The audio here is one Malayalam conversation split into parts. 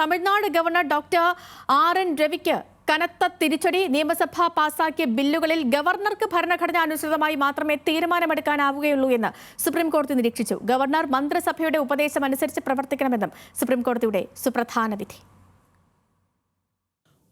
തമിഴ്നാട് ഗവർണർ ഡോക്ടർ RN രവിക്ക് കനത്ത തിരിച്ചടി. നിയമസഭ പാസാക്കിയ ബില്ലുകളിൽ ഗവർണർക്ക് ഭരണഘടനാനുസൃതമായി മാത്രമേ തീരുമാനമെടുക്കാനാവുകയുള്ളൂ എന്ന് സുപ്രീംകോടതി നിരീക്ഷിച്ചു. ഗവർണർ മന്ത്രിസഭയുടെ ഉപദേശം അനുസരിച്ച് പ്രവർത്തിക്കണമെന്നും സുപ്രീംകോടതിയുടെ സുപ്രധാന വിധി.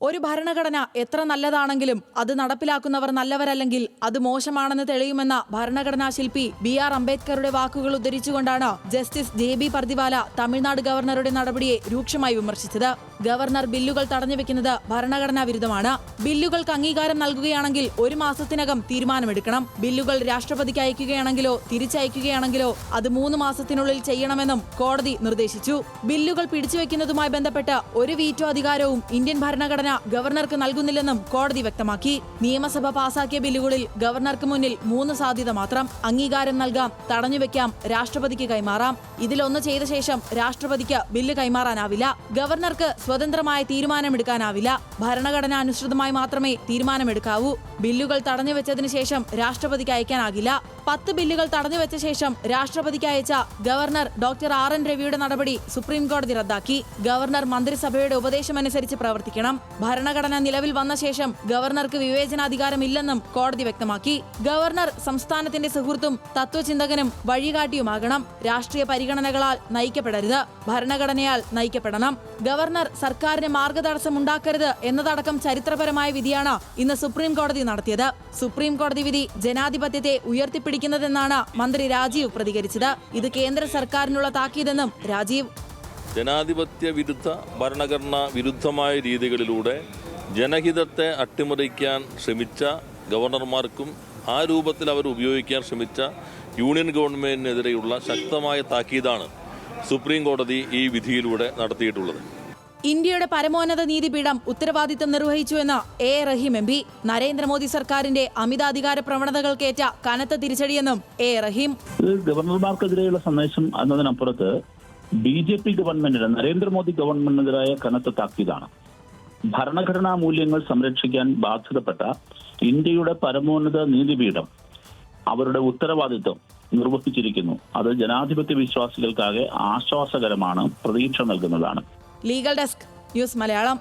ഒരു ഭരണഘടന എത്ര നല്ലതാണെങ്കിലും അത് നടപ്പിലാക്കുന്നവർ നല്ലവരല്ലെങ്കിൽ അത് മോശമാണെന്ന് തെളിയുമെന്ന ഭരണഘടനാ ശില്പി BR അംബേദ്കറുടെ വാക്കുകൾ ഉദ്ധരിച്ചുകൊണ്ടാണ് ജസ്റ്റിസ് JB പർദിവാല തമിഴ്നാട് ഗവർണറുടെ നടപടിയെ രൂക്ഷമായി വിമർശിച്ചത്. ഗവർണർ ബില്ലുകൾ തടഞ്ഞുവെക്കുന്നത് ഭരണഘടനാ വിരുദ്ധമാണ്. ബില്ലുകൾക്ക് അംഗീകാരം നൽകുകയാണെങ്കിൽ 1 മാസത്തിനകം തീരുമാനമെടുക്കണം. ബില്ലുകൾ രാഷ്ട്രപതിക്ക് അയക്കുകയാണെങ്കിലോ തിരിച്ചയക്കുകയാണെങ്കിലോ അത് 3 മാസത്തിനുള്ളിൽ ചെയ്യണമെന്നും കോടതി നിർദ്ദേശിച്ചു. ബില്ലുകൾ പിടിച്ചുവെക്കുന്നതുമായി ബന്ധപ്പെട്ട് ഒരു വീറ്റോ അധികാരവും ഇന്ത്യൻ ഭരണഘടന ഗവർണർക്ക് നൽകുന്നില്ലെന്നും കോടതി വ്യക്തമാക്കി. നിയമസഭ പാസാക്കിയ ബില്ലുകളിൽ ഗവർണർക്ക് മുന്നിൽ 3 സാധ്യത മാത്രം. അംഗീകാരം നൽകാം, തടഞ്ഞുവെക്കാം, രാഷ്ട്രപതിക്ക് കൈമാറാം. ഇതിലൊന്ന് ചെയ്ത ശേഷം രാഷ്ട്രപതിക്ക് ബില്ല് കൈമാറാനാവില്ല. ഗവർണർക്ക് സ്വതന്ത്രമായ തീരുമാനമെടുക്കാനാവില്ല. ഭരണഘടന അനുസൃതമായി മാത്രമേ തീരുമാനമെടുക്കാവൂ. ബില്ലുകൾ തടഞ്ഞുവെച്ചതിന് ശേഷം രാഷ്ട്രപതിക്ക് അയക്കാനാകില്ല. 10 ബില്ലുകൾ തടഞ്ഞുവെച്ച ശേഷം രാഷ്ട്രപതിക്ക് അയച്ച ഗവർണർ ഡോക്ടർ RN രവിയുടെ നടപടി സുപ്രീംകോടതി റദ്ദാക്കി. ഗവർണർ മന്ത്രിസഭയുടെ ഉപദേശമനുസരിച്ച് പ്രവർത്തിക്കണം. ഭരണഘടന നിലവിൽ വന്ന ശേഷം ഗവർണർക്ക് വിവേചനാധികാരമില്ലെന്നും കോടതി വ്യക്തമാക്കി. ഗവർണർ സംസ്ഥാനത്തിന്റെ സുഹൃത്തും തത്വചിന്തകനും വഴികാട്ടിയുമാകണം. രാഷ്ട്രീയ പരിഗണനകളാൽ നയിക്കപ്പെടരുത്, ഭരണഘടനയാൽ നയിക്കപ്പെടണം. ഗവർണർ സർക്കാരിന് മാർഗതടസ്സം ഉണ്ടാക്കരുത് എന്നതടക്കം ചരിത്രപരമായ വിധിയാണ് ഇന്ന് സുപ്രീം കോടതി നടത്തിയത്. സുപ്രീം കോടതി വിധി ജനാധിപത്യത്തെ ഉയർത്തിപ്പിടിക്കുന്നതെന്നാണ് മന്ത്രി രാജീവ് പ്രതികരിച്ചത്. ഇത് കേന്ദ്ര സർക്കാരിനുള്ള താക്കീതെന്നും രാജീവ്. ജനാധിപത്യ വിരുദ്ധ ഭരണഘടനാ വിരുദ്ധമായ രീതികളിലൂടെ ജനഹിതത്തെ അട്ടിമറിക്കാൻ ശ്രമിച്ച ഗവർണർമാർക്കും ആ രൂപത്തിൽ അവർ ഉപയോഗിക്കാൻ ശ്രമിച്ച യൂണിയൻ ഗവൺമെന്റിനെതിരെയുള്ള ശക്തമായ താക്കീതാണ് സുപ്രീം കോടതി ഈ വിധിയിലൂടെ നടത്തിയിട്ടുള്ളത്. ഇന്ത്യയുടെ പരമോന്നത നീതിപീഠം ഉത്തരവാദിത്തം നിർവഹിച്ചുവെന്ന് A. Rahim MP. നരേന്ദ്രമോദി സർക്കാരിന്റെ അമിതാധികാര പ്രവണതകൾക്കേറ്റ കനത്ത തിരിച്ചടിയെന്നും A. റഹീം. ഗവർണർമാർക്കെതിരെയുള്ള സന്ദേശം എന്നതിനപ്പുറത്ത് BJP ഗവൺമെന്റിന്, നരേന്ദ്രമോദി ഗവൺമെന്റിനെതിരായ കനത്ത താക്കീതാണ്. ഭരണഘടനാ മൂല്യങ്ങൾ സംരക്ഷിക്കാൻ ബാധ്യതപ്പെട്ട ഇന്ത്യയുടെ പരമോന്നത നീതിപീഠം അവരുടെ ഉത്തരവാദിത്വം നിർവഹിച്ചിരിക്കുന്നു. അത് ജനാധിപത്യ വിശ്വാസികൾക്കാകെ ആശ്വാസകരമാണ്, പ്രതീക്ഷ നൽകുന്നതാണ്. Legal desk, news Malayalam.